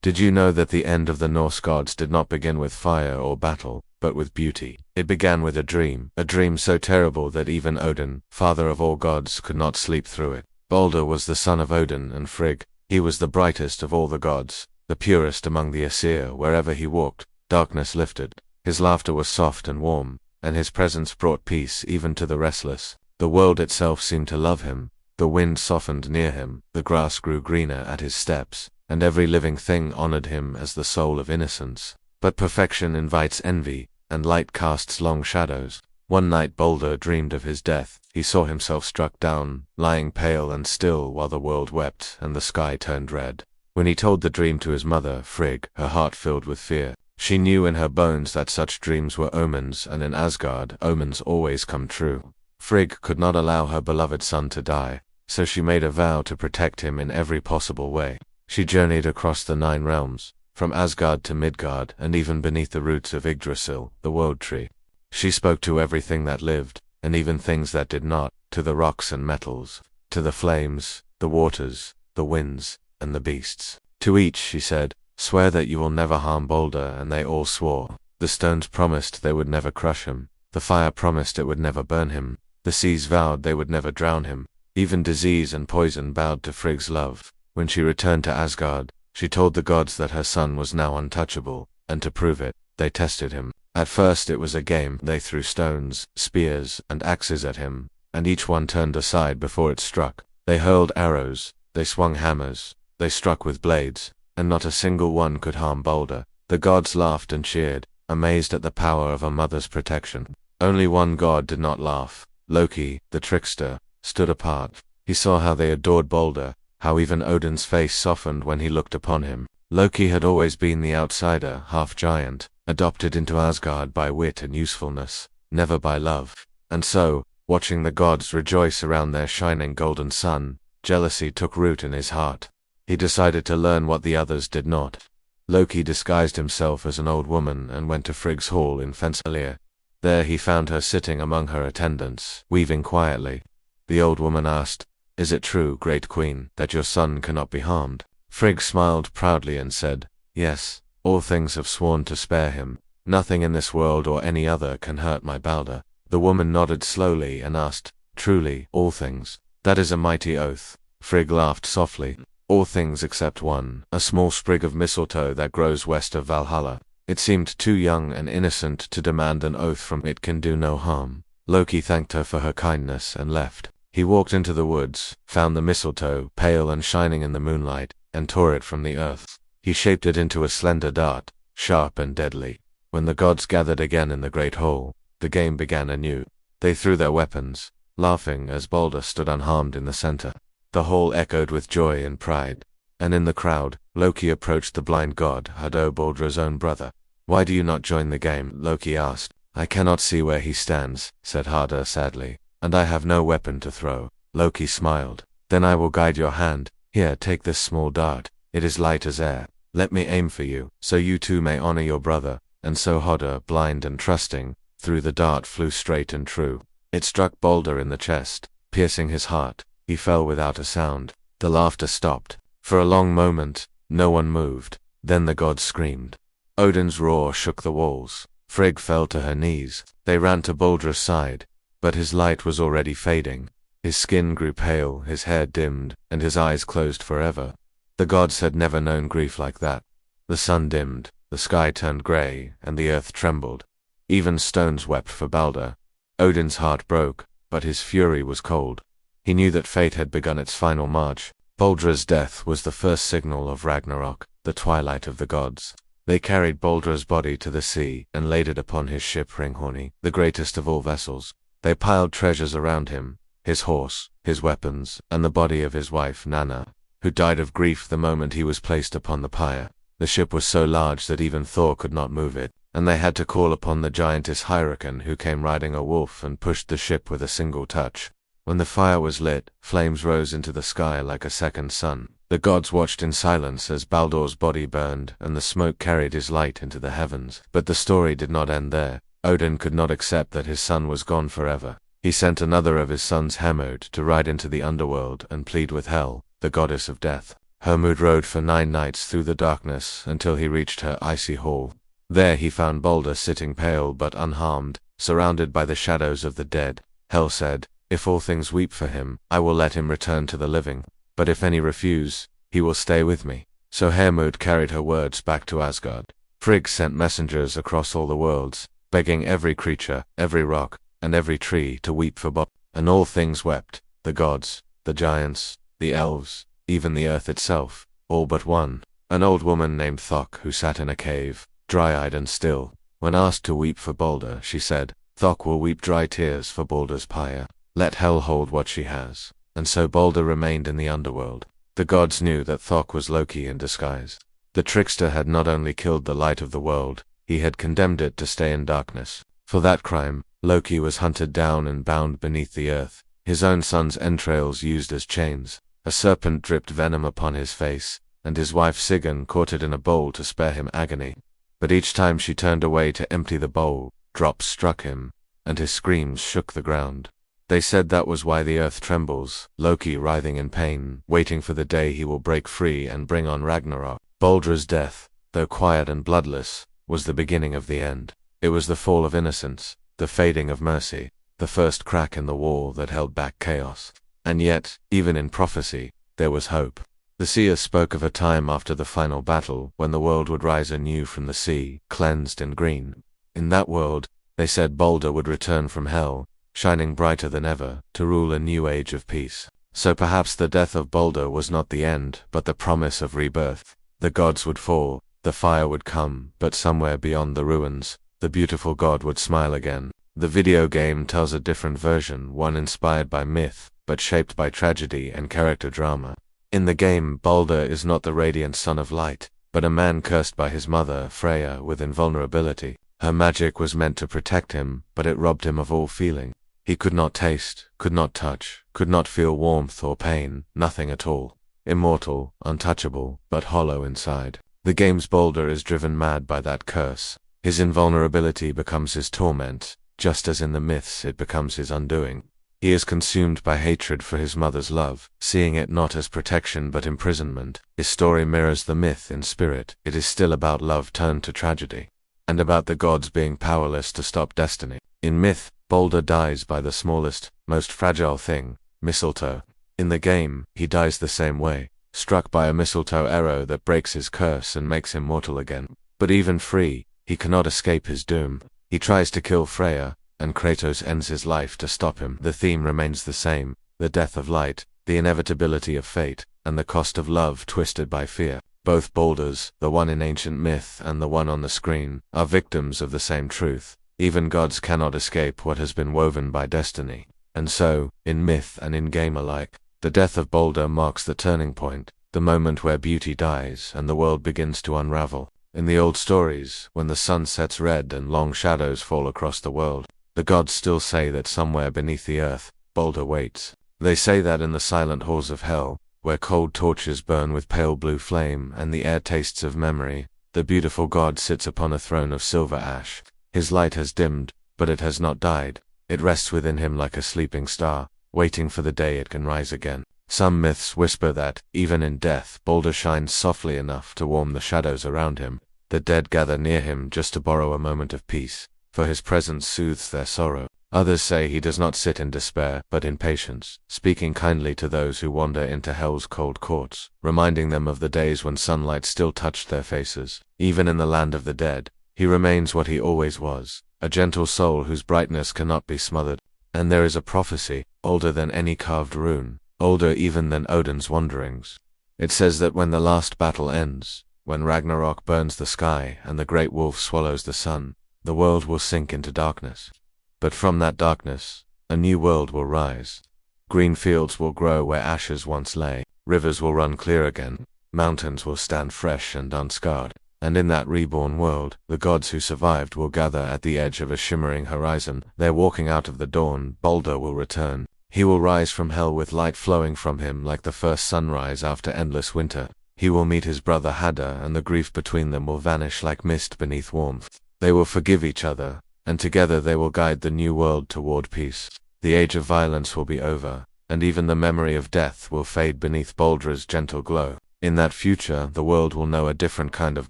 Did you know that the end of the Norse gods did not begin with fire or battle, but with beauty? It began with a dream so terrible that even Odin, father of all gods, could not sleep through it. Baldur was the son of Odin and Frigg. He was the brightest of all the gods, the purest among the Aesir. Wherever he walked, darkness lifted. His laughter was soft and warm, and his presence brought peace even to the restless. The world itself seemed to love him. The wind softened near him, the grass grew greener at his steps, and every living thing honored him as the soul of innocence. But perfection invites envy, and light casts long shadows. One night Baldur dreamed of his death. He saw himself struck down, lying pale and still while the world wept and the sky turned red. When he told the dream to his mother, Frigg, her heart filled with fear. She knew in her bones that such dreams were omens, and in Asgard, omens always come true. Frigg could not allow her beloved son to die, so she made a vow to protect him in every possible way. She journeyed across the 9 realms, from Asgard to Midgard, and even beneath the roots of Yggdrasil, the woad tree. She spoke to everything that lived, and even things that did not, to the rocks and metals, to the flames, the waters, the winds, and the beasts. To each she said, "Swear that you will never harm Baldur," and they all swore. The stones promised they would never crush him. The fire promised it would never burn him. The seas vowed they would never drown him. Even disease and poison bowed to Frigg's love. When she returned to Asgard, she told the gods that her son was now untouchable, and to prove it, they tested him. At first it was a game. They threw stones, spears, and axes at him, and each one turned aside before it struck. They hurled arrows, they swung hammers, they struck with blades, and not a single one could harm Baldur. The gods laughed and cheered, amazed at the power of a mother's protection. Only one god did not laugh. Loki, the trickster, stood apart. He saw how they adored Baldur, how even Odin's face softened when he looked upon him. Loki had always been the outsider, half giant, adopted into Asgard by wit and usefulness, never by love. And so, watching the gods rejoice around their shining golden sun, jealousy took root in his heart. He decided to learn what the others did not. Loki disguised himself as an old woman and went to Frigg's hall in Fensalir. There he found her sitting among her attendants, weaving quietly. The old woman asked, "Is it true, great queen, that your son cannot be harmed?" Frigg smiled proudly and said, "Yes, all things have sworn to spare him. Nothing in this world or any other can hurt my Baldur." The woman nodded slowly and asked, "Truly, all things? That is a mighty oath." Frigg laughed softly. "All things except one, a small sprig of mistletoe that grows west of Valhalla. It seemed too young and innocent to demand an oath from it. Can do no harm." Loki thanked her for her kindness and left. He walked into the woods, found the mistletoe, pale and shining in the moonlight, and tore it from the earth. He shaped it into a slender dart, sharp and deadly. When the gods gathered again in the great hall, the game began anew. They threw their weapons, laughing as Baldur stood unharmed in the center. The hall echoed with joy and pride, and in the crowd, Loki approached the blind god, Hodr, Baldur's own brother. "Why do you not join the game?" Loki asked. "I cannot see where he stands," said Hodr sadly, "and I have no weapon to throw." Loki smiled. "Then I will guide your hand. Here, take this small dart. It is light as air. Let me aim for you, so you too may honor your brother." And so Hodr, blind and trusting, threw the dart flew straight and true. It struck Baldur in the chest, piercing his heart. He fell without a sound. The laughter stopped. For a long moment, no one moved. Then the gods screamed. Odin's roar shook the walls. Frigg fell to her knees. They ran to Baldur's side, but his light was already fading. His skin grew pale, his hair dimmed, and his eyes closed forever. The gods had never known grief like that. The sun dimmed, the sky turned grey, and the earth trembled. Even stones wept for Baldur. Odin's heart broke, but his fury was cold. He knew that fate had begun its final march. Baldur's death was the first signal of Ragnarok, the twilight of the gods. They carried Baldur's body to the sea and laid it upon his ship Hringhorni, the greatest of all vessels. They piled treasures around him, his horse, his weapons, and the body of his wife Nanna, who died of grief the moment he was placed upon the pyre. The ship was so large that even Thor could not move it, and they had to call upon the giantess Hyrroken, who came riding a wolf and pushed the ship with a single touch. When the fire was lit, flames rose into the sky like a second sun. The gods watched in silence as Baldur's body burned and the smoke carried his light into the heavens. But the story did not end there. Odin could not accept that his son was gone forever. He sent another of his sons, Hermod, to ride into the underworld and plead with Hel, the goddess of death. Hermod rode for 9 nights through the darkness until he reached her icy hall. There he found Baldr sitting pale but unharmed, surrounded by the shadows of the dead. Hel said, "If all things weep for him, I will let him return to the living. But if any refuse, he will stay with me." So Hermod carried her words back to Asgard. Frigg sent messengers across all the worlds, begging every creature, every rock, and every tree to weep for Baldr. And all things wept, the gods, the giants, the elves, even the earth itself, all but one, an old woman named Thok who sat in a cave, dry-eyed and still. When asked to weep for Baldr, she said, "Thok will weep dry tears for Baldr's pyre. Let Hel hold what she has." And so Baldr remained in the underworld. The gods knew that Thok was Loki in disguise. The trickster had not only killed the light of the world, he had condemned it to stay in darkness. For that crime, Loki was hunted down and bound beneath the earth, his own son's entrails used as chains. A serpent dripped venom upon his face, and his wife Sigyn caught it in a bowl to spare him agony. But each time she turned away to empty the bowl, drops struck him, and his screams shook the ground. They said that was why the earth trembles, Loki writhing in pain, waiting for the day he will break free and bring on Ragnarok. Baldr's death, though quiet and bloodless, was the beginning of the end. It was the fall of innocence, the fading of mercy, the first crack in the wall that held back chaos. And yet, even in prophecy, there was hope. The seers spoke of a time after the final battle when the world would rise anew from the sea, cleansed and green. In that world, they said Baldur would return from Hel, shining brighter than ever, to rule a new age of peace. So perhaps the death of Baldur was not the end, but the promise of rebirth. The gods would fall, the fire would come, but somewhere beyond the ruins, the beautiful god would smile again. The video game tells a different version, one inspired by myth, but shaped by tragedy and character drama. In the game, Baldur is not the radiant son of light, but a man cursed by his mother, Freya, with invulnerability. Her magic was meant to protect him, but it robbed him of all feeling. He could not taste, could not touch, could not feel warmth or pain, nothing at all. Immortal, untouchable, but hollow inside. The game's Baldur is driven mad by that curse. His invulnerability becomes his torment, just as in the myths it becomes his undoing. He is consumed by hatred for his mother's love, seeing it not as protection but imprisonment. His story mirrors the myth in spirit. It is still about love turned to tragedy, and about the gods being powerless to stop destiny. In myth, Baldur dies by the smallest, most fragile thing, mistletoe. In the game, he dies the same way, struck by a mistletoe arrow that breaks his curse and makes him mortal again. But even free, he cannot escape his doom. He tries to kill Freya, and Kratos ends his life to stop him. The theme remains the same, the death of light, the inevitability of fate, and the cost of love twisted by fear. Both Baldurs, the one in ancient myth and the one on the screen, are victims of the same truth. Even gods cannot escape what has been woven by destiny. And so, in myth and in game alike, the death of Baldur marks the turning point, the moment where beauty dies and the world begins to unravel. In the old stories, when the sun sets red and long shadows fall across the world, the gods still say that somewhere beneath the earth, Baldur waits. They say that in the silent halls of Hel, where cold torches burn with pale blue flame and the air tastes of memory, the beautiful god sits upon a throne of silver ash. His light has dimmed, but it has not died. It rests within him like a sleeping star, waiting for the day it can rise again. Some myths whisper that, even in death, Baldur shines softly enough to warm the shadows around him. The dead gather near him just to borrow a moment of peace, for his presence soothes their sorrow. Others say he does not sit in despair, but in patience, speaking kindly to those who wander into Hel's cold courts, reminding them of the days when sunlight still touched their faces. Even in the land of the dead, he remains what he always was, a gentle soul whose brightness cannot be smothered. And there is a prophecy, older than any carved rune, older even than Odin's wanderings. It says that when the last battle ends, when Ragnarok burns the sky and the great wolf swallows the sun, the world will sink into darkness. But from that darkness, a new world will rise. Green fields will grow where ashes once lay, rivers will run clear again, mountains will stand fresh and unscarred. And in that reborn world, the gods who survived will gather at the edge of a shimmering horizon. There walking out of the dawn, Baldur will return. He will rise from Hel with light flowing from him like the first sunrise after endless winter. He will meet his brother Hodr, and the grief between them will vanish like mist beneath warmth. They will forgive each other, and together they will guide the new world toward peace. The age of violence will be over, and even the memory of death will fade beneath Baldr's gentle glow. In that future, the world will know a different kind of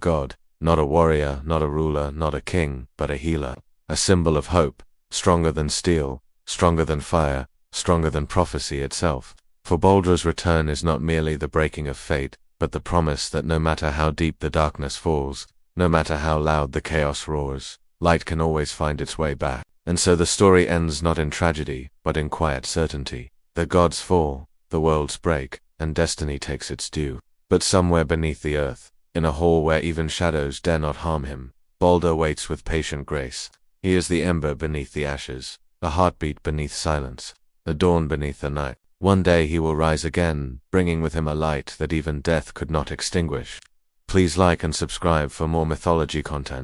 god, not a warrior, not a ruler, not a king, but a healer, a symbol of hope, stronger than steel, stronger than fire, stronger than prophecy itself. For Baldr's return is not merely the breaking of fate, but the promise that no matter how deep the darkness falls, no matter how loud the chaos roars, light can always find its way back. And so the story ends not in tragedy, but in quiet certainty. The gods fall, the worlds break, and destiny takes its due. But somewhere beneath the earth, in a hall where even shadows dare not harm him, Baldur waits with patient grace. He is the ember beneath the ashes, the heartbeat beneath silence, the dawn beneath the night. One day he will rise again, bringing with him a light that even death could not extinguish. Please like and subscribe for more mythology content.